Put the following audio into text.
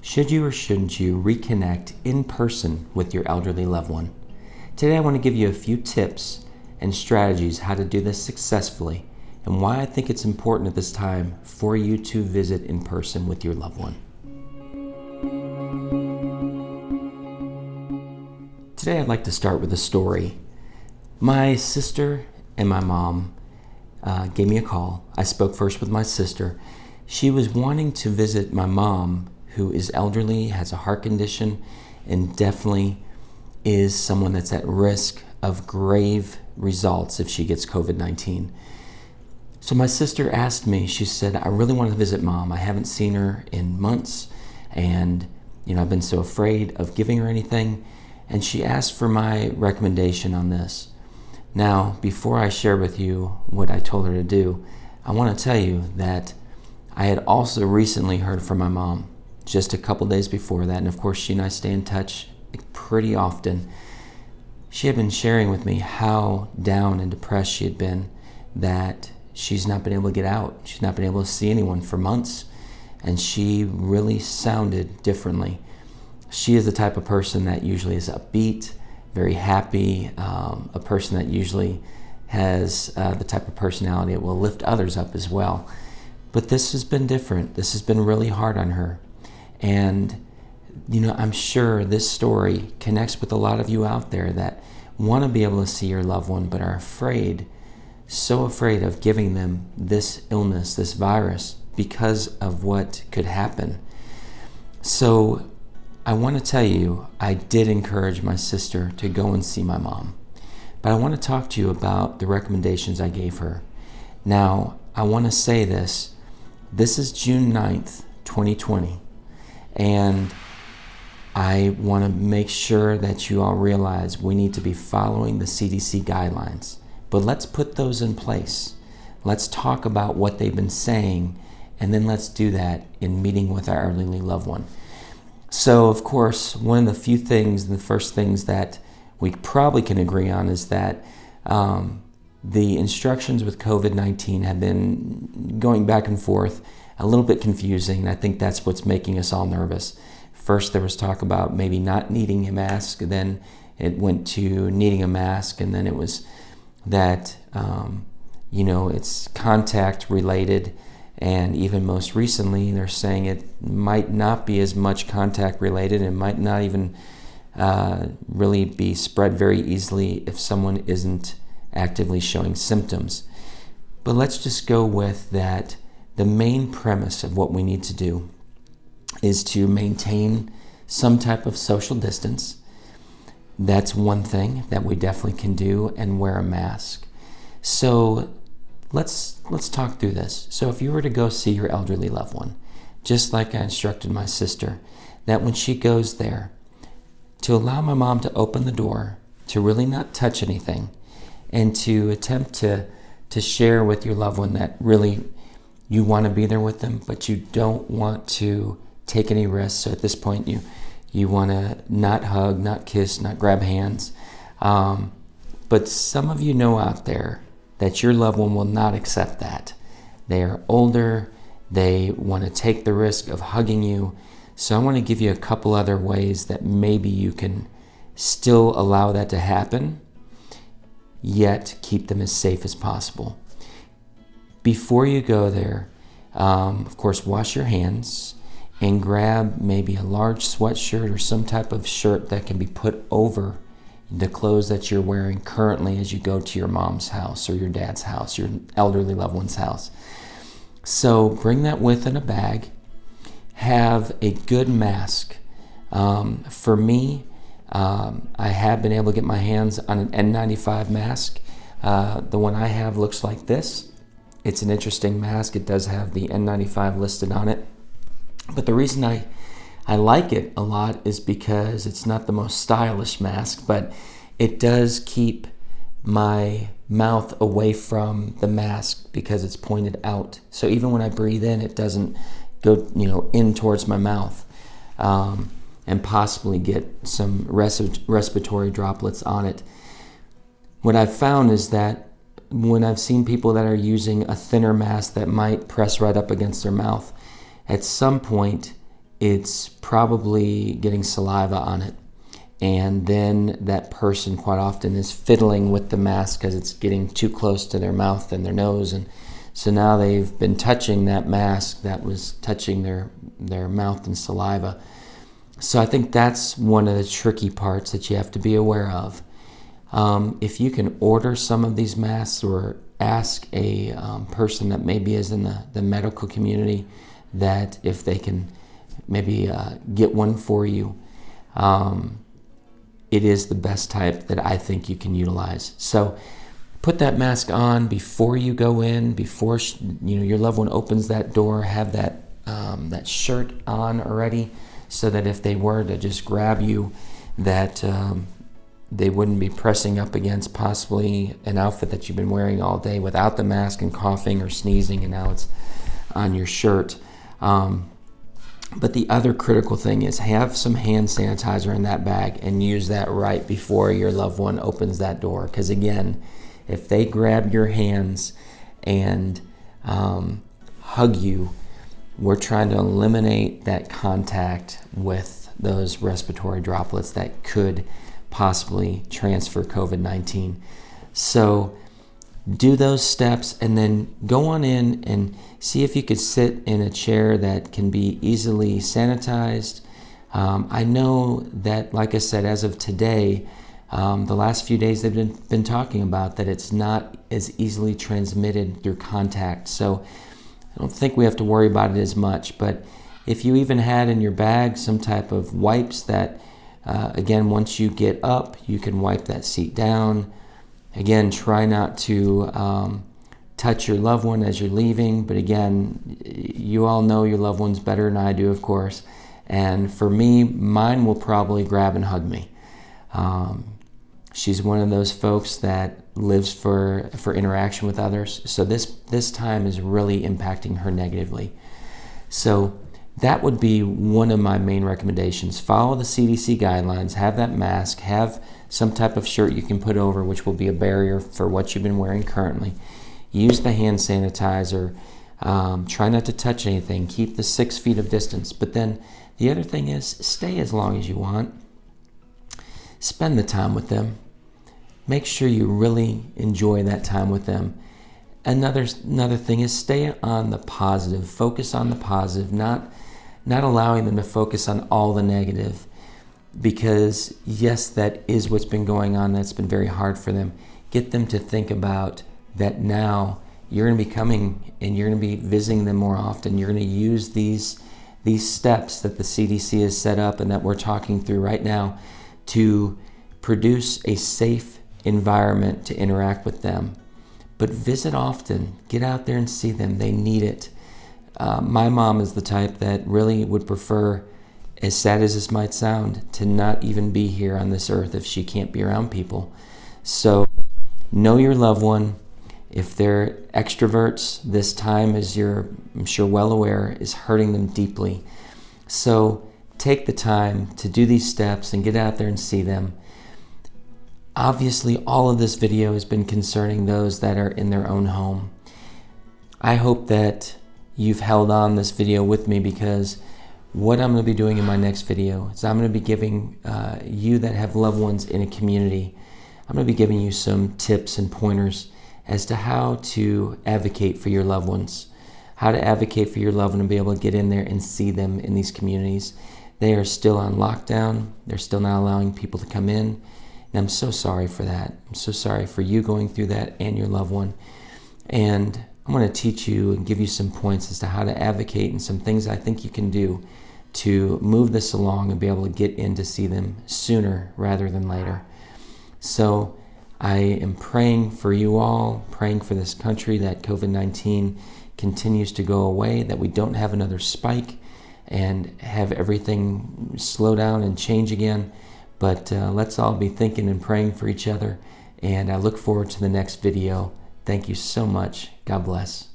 Should you or shouldn't you reconnect in person with your elderly loved one? Today I want to give you a few tips and strategies how to do this successfully and why I think it's important at this time for you to visit in person with your loved one. Today I'd like to start with a story. My sister and my mom gave me a call. I spoke first with my sister. She was wanting to visit my mom, who is elderly, has a heart condition, and definitely is someone that's at risk of grave results if she gets COVID-19. So my sister asked me, she said, I really want to visit Mom. I haven't seen her in months, and I've been so afraid of giving her anything. And she asked for my recommendation on this. Now, before I share with you what I told her to do, I want to tell you that I had also recently heard from my mom just a couple days before that, and of course she and I stay in touch pretty often. She had been sharing with me how down and depressed she had been, that she's not been able to get out. She's not been able to see anyone for months, and she really sounded differently. She is the type of person that usually is upbeat, very happy, a person that usually has the type of personality that will lift others up as well. But this has been different. This has been really hard on her. And, I'm sure this story connects with a lot of you out there that want to be able to see your loved one, but are afraid, so afraid of giving them this illness, this virus, because of what could happen. So I want to tell you, I did encourage my sister to go and see my mom. But I want to talk to you about the recommendations I gave her. Now, I want to say this. This is June 9th, 2020. And I want to make sure that you all realize we need to be following the CDC guidelines. But let's put those in place. Let's talk about what they've been saying, and then let's do that in meeting with our elderly loved one. So, of course, one of the first things that we probably can agree on is that the instructions with COVID-19 have been going back and forth, a little bit confusing. I think that's what's making us all nervous. First, there was talk about maybe not needing a mask, then it went to needing a mask, and then it was that, it's contact related. And even most recently, they're saying it might not be as much contact related and might not even really be spread very easily if someone isn't actively showing symptoms. But let's just go with that. The main premise of what we need to do is to maintain some type of social distance. That's one thing that we definitely can do, and wear a mask. So let's talk through this. So if you were to go see your elderly loved one, just like I instructed my sister, that when she goes there, to allow my mom to open the door, to really not touch anything, and to attempt to share with your loved one that really you want to be there with them, but you don't want to take any risks. So at this point, you want to not hug, not kiss, not grab hands. But some of you know out there that your loved one will not accept that. They are older. They want to take the risk of hugging you. So I want to give you a couple other ways that maybe you can still allow that to happen, yet keep them as safe as possible. Before you go there, of course, wash your hands and grab maybe a large sweatshirt or some type of shirt that can be put over the clothes that you're wearing currently as you go to your mom's house or your dad's house, your elderly loved one's house. So bring that with in a bag. Have a good mask. For me, I have been able to get my hands on an N95 mask. The one I have looks like this. It's an interesting mask. It does have the N95 listed on it. But the reason I like it a lot is because it's not the most stylish mask, but it does keep my mouth away from the mask because it's pointed out. So even when I breathe in, it doesn't go in towards my mouth and possibly get some respiratory droplets on it. What I've found is that when I've seen people that are using a thinner mask that might press right up against their mouth, at some point it's probably getting saliva on it. And then that person quite often is fiddling with the mask because it's getting too close to their mouth and their nose. And so now they've been touching that mask that was touching their mouth and saliva. So I think that's one of the tricky parts that you have to be aware of. If you can order some of these masks or ask a person that maybe is in the medical community that if they can maybe get one for you, it is the best type that I think you can utilize. So put that mask on before you go in, before your loved one opens that door. Have that shirt on already, so that if they were to just grab you, that they wouldn't be pressing up against possibly an outfit that you've been wearing all day without the mask and coughing or sneezing, and now it's on your shirt. But the other critical thing is have some hand sanitizer in that bag and use that right before your loved one opens that door. Because again, if they grab your hands and hug you, we're trying to eliminate that contact with those respiratory droplets that could possibly transfer COVID-19. So do those steps and then go on in and see if you could sit in a chair that can be easily sanitized. I know that, like I said, as of today, the last few days they've been talking about that it's not as easily transmitted through contact. So I don't think we have to worry about it as much. But if you even had in your bag some type of wipes that, again, once you get up, you can wipe that seat down. Again, try not to touch your loved one as you're leaving. But again, you all know your loved ones better than I do, of course. And for me, mine will probably grab and hug me. She's one of those folks that lives for interaction with others. So this time is really impacting her negatively. So that would be one of my main recommendations. Follow the CDC guidelines, have that mask, have some type of shirt you can put over, which will be a barrier for what you've been wearing currently. Use the hand sanitizer. Try not to touch anything. Keep the 6 feet of distance. But then the other thing is stay as long as you want. Spend the time with them. Make sure you really enjoy that time with them. Another thing is stay on the positive. Focus on the positive, not allowing them to focus on all the negative. Because yes, that is what's been going on. That's been very hard for them. Get them to think about that now you're going to be coming and you're going to be visiting them more often. You're going to use these steps that the CDC has set up and that we're talking through right now to produce a safe environment to interact with them. But visit often. Get out there and see them. They need it. My mom is the type that really would prefer, as sad as this might sound, to not even be here on this earth if she can't be around people. So know your loved one. If they're extroverts, this time, as you're, I'm sure, well aware, is hurting them deeply. So take the time to do these steps and get out there and see them. Obviously, all of this video has been concerning those that are in their own home. I hope that you've held on this video with me, because what I'm going to be doing in my next video is I'm going to be giving you that have loved ones in a community, I'm going to be giving you some tips and pointers as to how to advocate for your loved ones, how to advocate for your loved one and be able to get in there and see them in these communities. They are still on lockdown. They're still not allowing people to come in. And I'm so sorry for that. I'm so sorry for you going through that and your loved one. And I'm going to teach you and give you some points as to how to advocate and some things I think you can do to move this along and be able to get in to see them sooner rather than later. So I am praying for you all, praying for this country that COVID-19 continues to go away, that we don't have another spike and have everything slow down and change again. But let's all be thinking and praying for each other. And I look forward to the next video. Thank you so much. God bless.